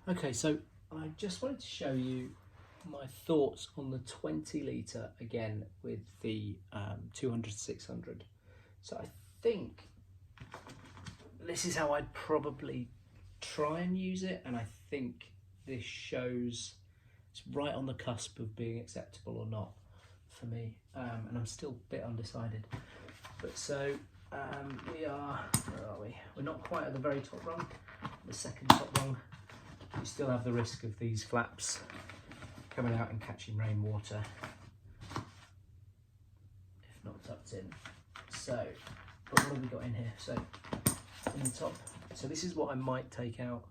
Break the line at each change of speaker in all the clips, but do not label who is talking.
Okay, so I just wanted to show you my thoughts on the 20 litre again with the 200-600. So I think this is how I'd probably try and use it, and I think this shows it's right on the cusp of being acceptable or not for me, and I'm still a bit undecided. But so where are we? We're not quite at the very top rung, the second top rung. You still have the risk of these flaps coming out and catching rainwater if not tucked in. So, but what have we got in here? So, in the top, so this is what I might take out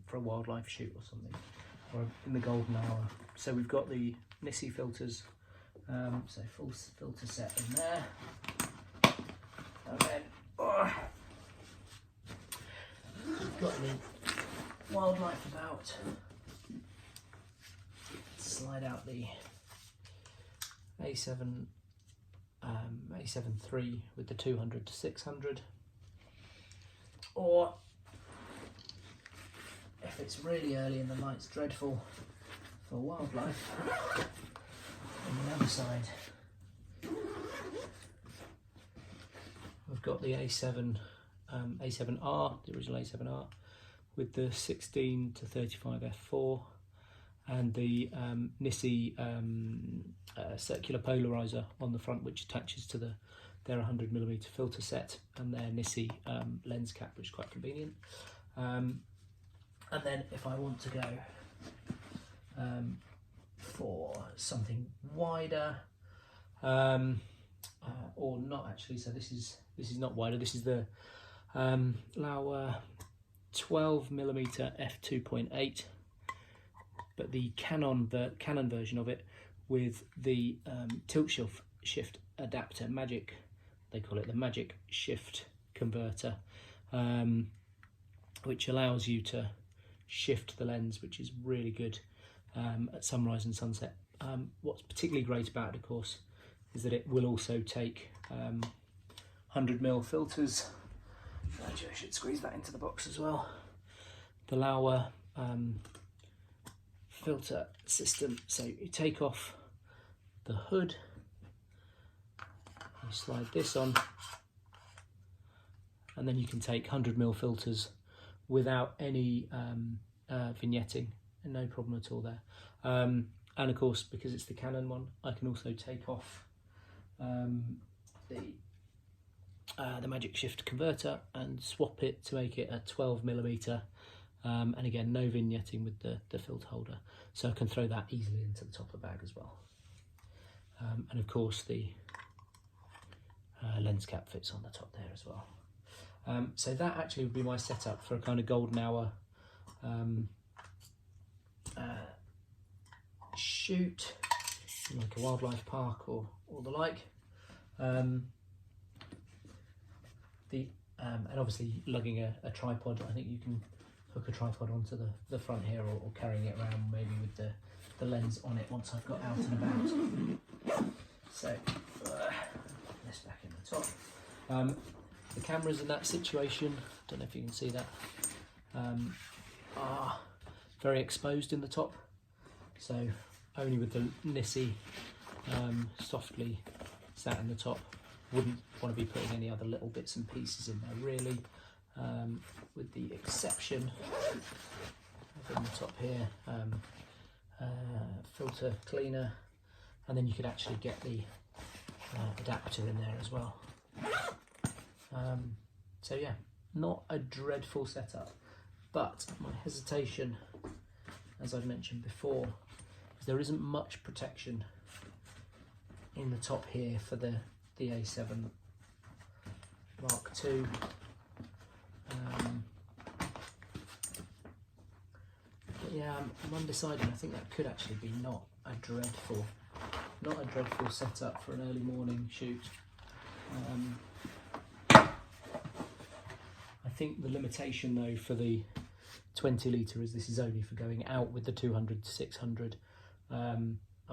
for a wildlife shoot or something, or in the golden hour. So we've got the Nisi filters, so full filter set in there, and then we've got the wildlife about. Slide out the A7 A7 III with the 200-600, or if it's really early and the light's dreadful for wildlife, on the other side we've got the A7R, the original A7R, with the 16-35 f4 and the Nisi circular polarizer on the front, which attaches to their 100mm filter set, and their Nisi lens cap, which is quite convenient. And then if I want to go for something wider, or not actually, so this is not wider. This is the Laowa 12mm f2.8, but the canon version of it with the tilt shift adapter, magic, they call it the magic shift converter, which allows you to shift the lens, which is really good at sunrise and sunset. What's particularly great about it, of course, is that it will also take 100mm filters. Actually, I should squeeze that into the box as well. The Laowa filter system. So you take off the hood, you slide this on, and then you can take 100mm filters without any vignetting, and no problem at all there. And of course, because it's the Canon one, I can also take off the magic shift converter and swap it to make it a 12mm, and again, no vignetting with the filter holder, so I can throw that easily into the top of the bag as well. And of course, the lens cap fits on the top there as well. So that actually would be my setup for a kind of golden hour shoot, like a wildlife park or the like. And obviously lugging a tripod. I think you can hook a tripod onto the front here, or carrying it around maybe with the lens on it once I've got out and about. So this back in the top. The cameras in that situation, don't know if you can see that, are very exposed in the top, so only with the Nisi softly sat in the top. Wouldn't want to be putting any other little bits and pieces in there really, with the exception of in the top here, filter cleaner, and then you could actually get the adapter in there as well. So yeah, not a dreadful setup, but my hesitation, as I've mentioned before, is there isn't much protection in the top here for the A7 Mark II. But yeah, I'm undecided. I think that could actually be not a dreadful setup for an early morning shoot. I think the limitation though for the 20 litre is this is only for going out with the 200-600. I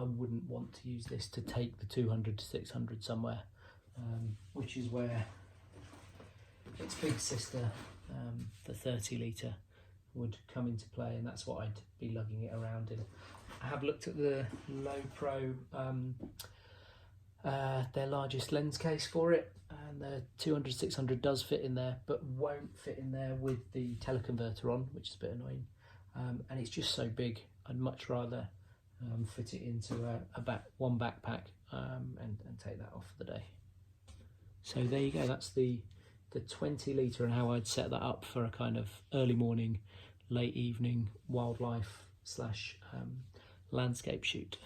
wouldn't want to use this to take the 200-600 somewhere, which is where its big sister the 30 litre would come into play, and that's what I'd be lugging it around in. I have looked at the Low Pro, their largest lens case for it, and the 200-600 does fit in there, but won't fit in there with the teleconverter on, which is a bit annoying. And it's just so big. I'd much rather fit it into one backpack and take that off for the day. So there you go. That's the 20 litre and how I'd set that up for a kind of early morning, late evening wildlife / landscape shoot.